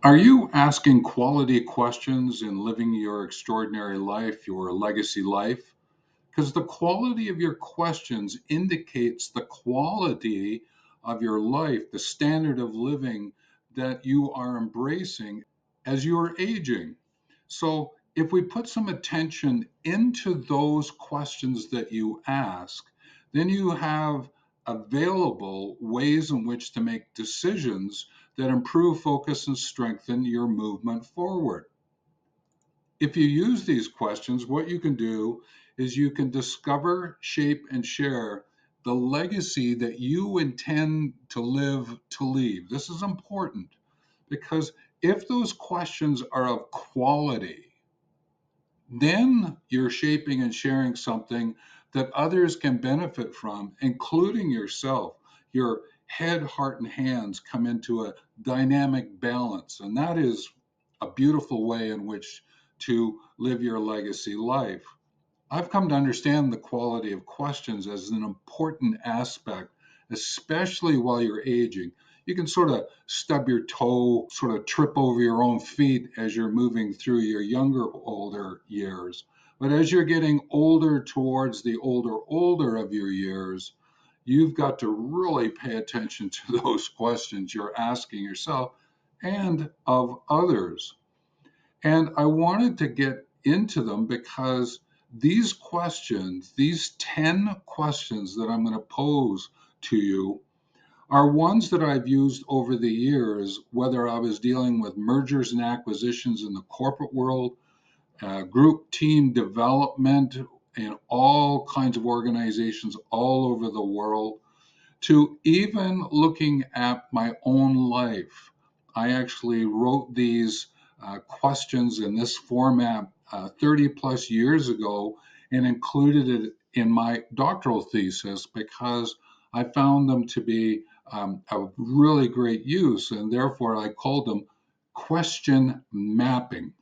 Are you asking quality questions in living your extraordinary life, your legacy life? Because the quality of your questions indicates the quality of your life, the standard of living that you are embracing as you are aging. So, if we put some attention into those questions that you ask, then you have available ways in which to make decisions that improve focus and strengthen your movement forward. If you use these questions, what you can do is you can discover, shape, and share the legacy that you intend to live to leave. This is important because if those questions are of quality, then you're shaping and sharing something that others can benefit from, including yourself. Your head, heart, and hands come into a dynamic balance. And that is a beautiful way in which to live your legacy life. I've come to understand the quality of questions as an important aspect, especially while you're aging. You can sort of stub your toe, sort of trip over your own feet as you're moving through your older years. But as you're getting older towards the older of your years, you've got to really pay attention to those questions you're asking yourself and of others. And I wanted to get into them because these questions, these 10 questions that I'm going to pose to you, are ones that I've used over the years, whether I was dealing with mergers and acquisitions in the corporate world, group team development in all kinds of organizations all over the world, to even looking at my own life. I actually wrote these questions in this format 30 plus years ago and included it in my doctoral thesis because I found them to be a really great use, and therefore I called them question mapping.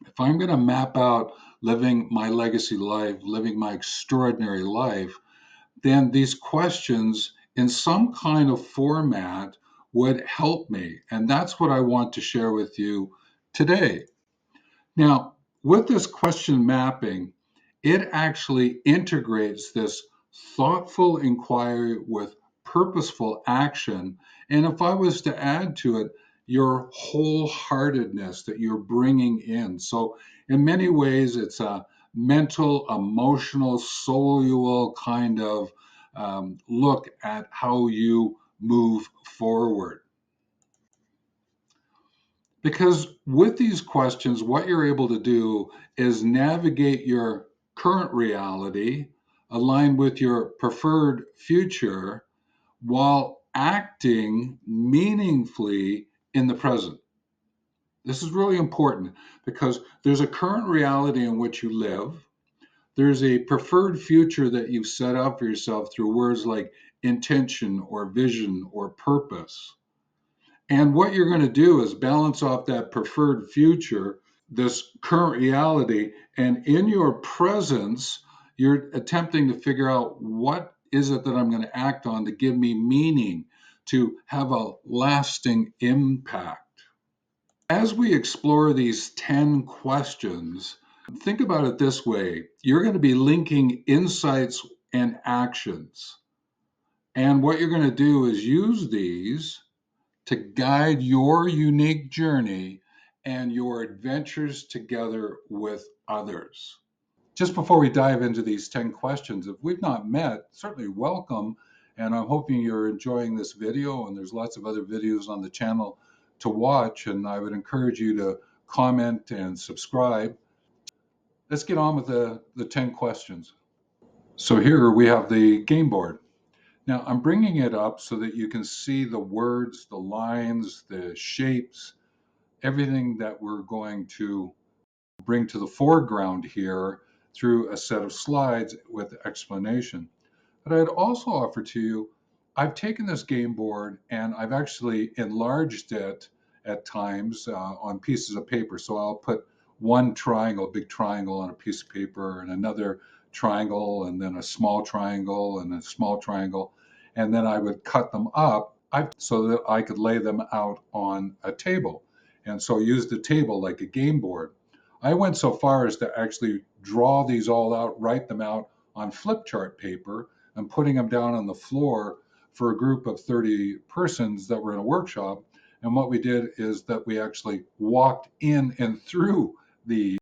If I'm going to map out living my legacy life, living my extraordinary life, then these questions in some kind of format would help me. And that's what I want to share with you today. Now, with this question mapping, it actually integrates this thoughtful inquiry with purposeful action. And if I was to add to it, your wholeheartedness that you're bringing in. So, in many ways, it's a mental, emotional, soluble kind of look at how you move forward. Because with these questions, what you're able to do is navigate your current reality, align with your preferred future, while acting meaningfully in the present. This is really important because there's a current reality in which you live. There's a preferred future that you've set up for yourself through words like intention or vision or purpose. And what you're going to do is balance off that preferred future, this current reality, and in your presence, you're attempting to figure out what is it that I'm going to act on to give me meaning, to have a lasting impact. As we explore these 10 questions, think about it this way. You're going to be linking insights and actions. And what you're going to do is use these to guide your unique journey and your adventures together with others. Just before we dive into these 10 questions, if we've not met, certainly welcome. And I'm hoping you're enjoying this video, and there's lots of other videos on the channel to watch. And I would encourage you to comment and subscribe. Let's get on with the 10 questions. So here we have the game board. Now I'm bringing it up so that you can see the words, the lines, the shapes, everything that we're going to bring to the foreground here through a set of slides with explanation. But I'd also offer to you, I've taken this game board and I've actually enlarged it at times on pieces of paper. So I'll put one triangle, big triangle on a piece of paper, and another triangle, and then a small triangle and a small triangle. And then I would cut them up so that I could lay them out on a table. and so used a table like a game board. I went so far as to actually draw these all out, write them out on flip chart paper, and putting them down on the floor for a group of 30 persons that were in a workshop. And what we did is that we actually walked in and through the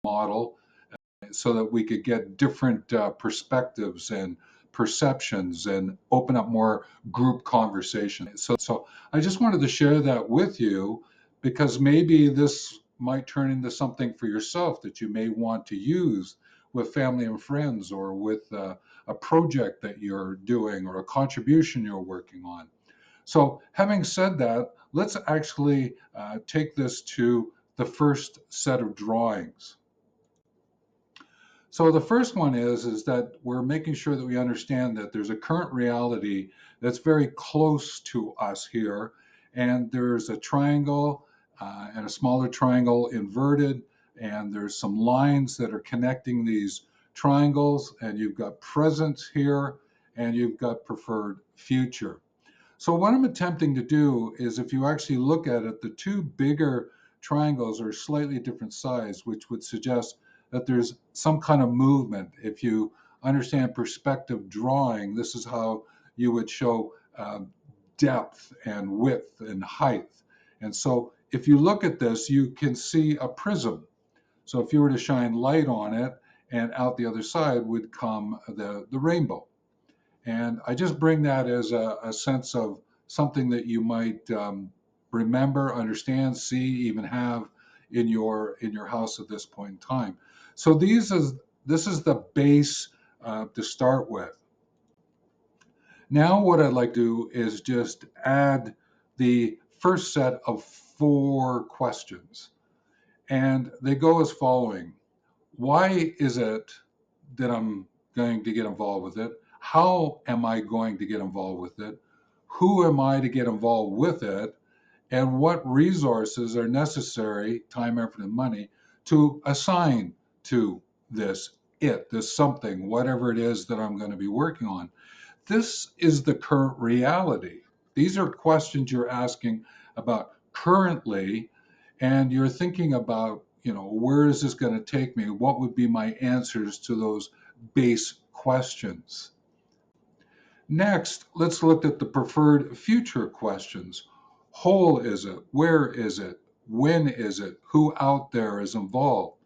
model so that we could get different perspectives and perceptions and open up more group conversation. So I just wanted to share that with you because maybe this might turn into something for yourself that you may want to use with family and friends, or with a project that you're doing, or a contribution you're working on. So having said that, let's actually take this to the first set of drawings. So the first one is that we're making sure that we understand that there's a current reality that's very close to us here, and there's a triangle and a smaller triangle inverted, and there's some lines that are connecting these triangles, and you've got present here, and you've got preferred future. So what I'm attempting to do is, if you actually look at it, the two bigger triangles are slightly different size, which would suggest that there's some kind of movement. If you understand perspective drawing, this is how you would show depth and width and height. And so if you look at this, you can see a prism. So if you were to shine light on it, and out the other side would come the rainbow. And I just bring that as a sense of something that you might remember, understand, see, even have in your house at this point in time. So this is the base to start with. Now, what I'd like to do is just add the first set of 4 questions, and they go as following. Why is it that I'm going to get involved with it? How am I going to get involved with it? Who am I to get involved with it? And what resources are necessary, time, effort, and money, to assign to this something, whatever it is that I'm going to be working on? This is the current reality. These are questions you're asking about currently, and you're thinking about, where is this going to take me? What would be my answers to those base questions? Next, let's look at the preferred future questions. Whole is it? Where is it? When is it? Who out there is involved?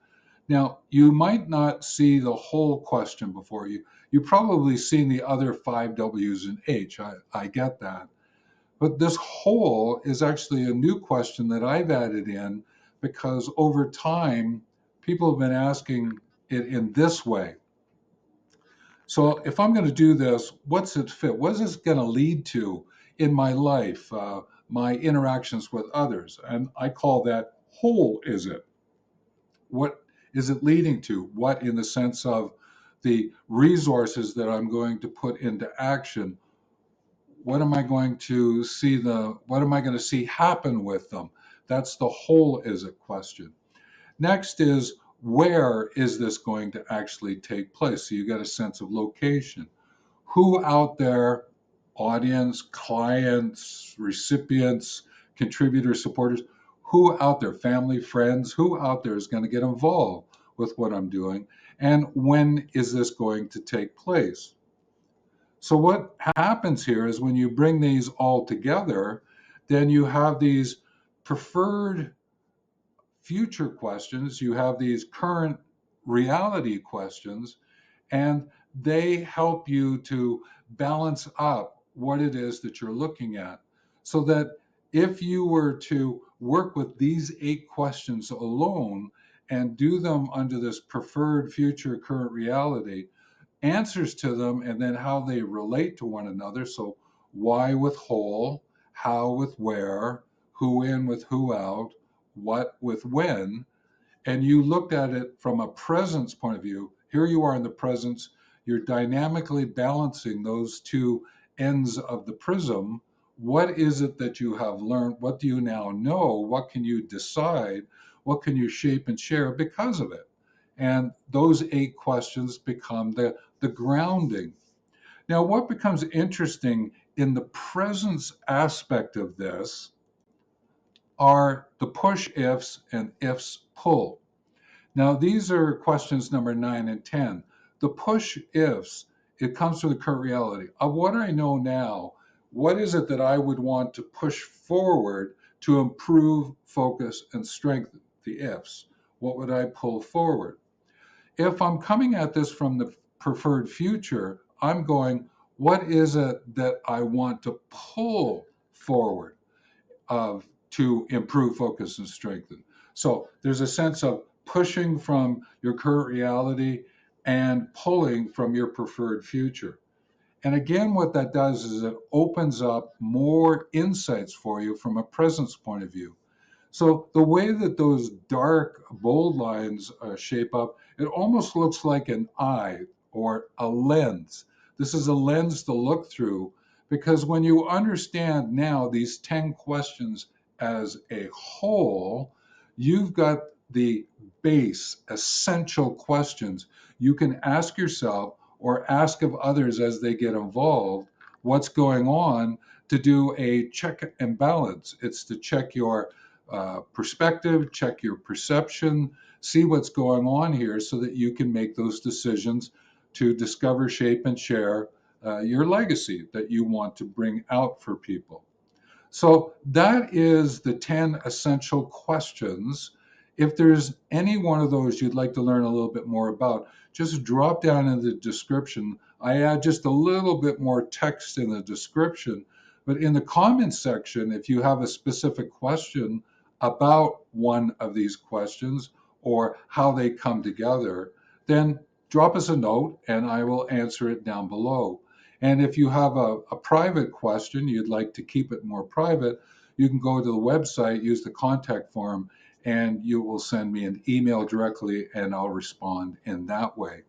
Now, you might not see the whole question before you. You've probably seen the other 5 W's and H. I get that. But this whole is actually a new question that I've added in because over time, people have been asking it in this way. So if I'm going to do this, what's it fit? What is this going to lead to in my life, my interactions with others? And I call that whole is it. What is it leading to? What, in the sense of the resources that I'm going to put into action? What am I going to see happen with them? That's the whole is it question. Next is, where is this going to actually take place? So you get a sense of location. Who out there, audience, clients, recipients, contributors, supporters, who out there, family, friends, who out there is going to get involved with what I'm doing? And when is this going to take place? So what happens here is, when you bring these all together, then you have these preferred future questions, you have these current reality questions, and they help you to balance up what it is that you're looking at. So that if you were to work with these 8 questions alone and do them under this preferred future current reality, answers to them, and then how they relate to one another. So, why with whole, how with where, who in with who out, what with when. And you looked at it from a presence point of view. Here you are in the presence, you're dynamically balancing those two ends of the prism. What is it that you have learned? What do you now know? What can you decide? What can you shape and share because of it? And those 8 questions become the grounding. Now, what becomes interesting in the presence aspect of this, are the push ifs and ifs pull. Now, these are questions number 9 and 10. The push ifs, it comes from the current reality. Of what I know now, what is it that I would want to push forward to improve, focus, and strengthen? The ifs. What would I pull forward? If I'm coming at this from the preferred future, I'm going, what is it that I want to pull forward to improve, focus, and strengthen? So there's a sense of pushing from your current reality and pulling from your preferred future. And again, what that does is it opens up more insights for you from a presence point of view. So the way that those dark, bold lines shape up, it almost looks like an eye or a lens. This is a lens to look through because when you understand now these 10 questions as a whole, you've got the base, essential questions you can ask yourself or ask of others as they get involved what's going on to do a check and balance. It's to check your perspective, check your perception, see what's going on here so that you can make those decisions to discover, shape, and share your legacy that you want to bring out for people. So that is the 10 essential questions. If there's any one of those you'd like to learn a little bit more about, just drop down in the description. I add just a little bit more text in the description. But in the comments section, if you have a specific question about one of these questions or how they come together, then drop us a note and I will answer it down below. And if you have a private question, you'd like to keep it more private, you can go to the website, use the contact form, and you will send me an email directly and I'll respond in that way.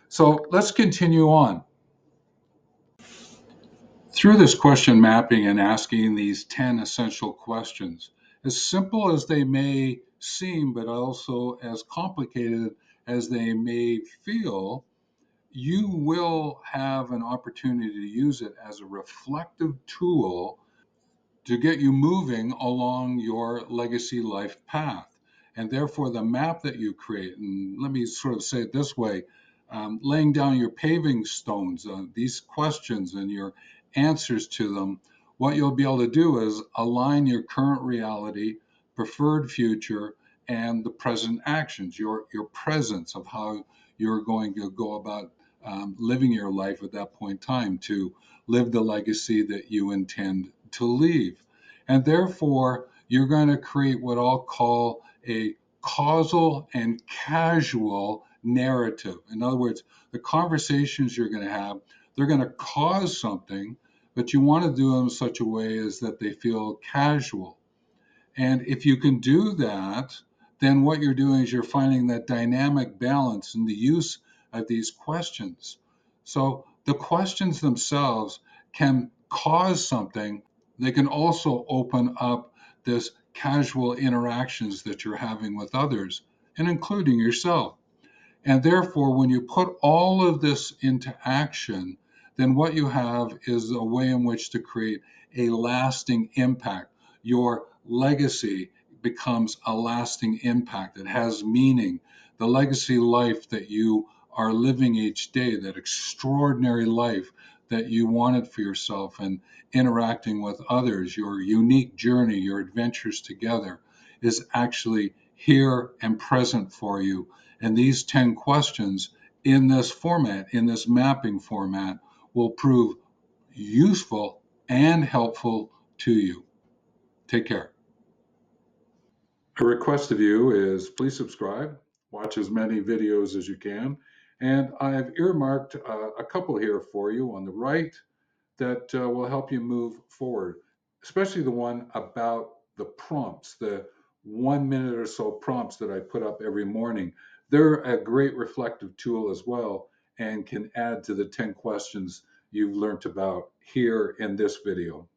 So let's continue on. Through this question mapping and asking these 10 essential questions, as simple as they may seem, but also as complicated as they may feel, you will have an opportunity to use it as a reflective tool to get you moving along your legacy life path. And therefore, the map that you create, and let me sort of say it this way, laying down your paving stones, these questions and your answers to them, what you'll be able to do is align your current reality, preferred future, and the present actions, your presence of how you're going to go about living your life at that point in time to live the legacy that you intend to leave. And therefore, you're going to create what I'll call a causal and casual narrative. In other words, the conversations you're going to have, they're going to cause something, but you want to do them in such a way as that they feel casual. And if you can do that, then what you're doing is you're finding that dynamic balance in the use of these questions. So the questions themselves can cause something. They can also open up this casual interactions that you're having with others and including yourself. And therefore, when you put all of this into action, then what you have is a way in which to create a lasting impact. Your legacy becomes a lasting impact. It has meaning. The legacy life that you are living each day, that extraordinary life that you wanted for yourself and interacting with others, your unique journey, your adventures together, is actually here and present for you. And these 10 questions in this format, in this mapping format, will prove useful and helpful to you. Take care. A request of you is please subscribe, watch as many videos as you can. And I've earmarked a couple here for you on the right that will help you move forward, especially the one about the prompts, the 1 minute or so prompts that I put up every morning. They're a great reflective tool as well and can add to the 10 questions you've learned about here in this video.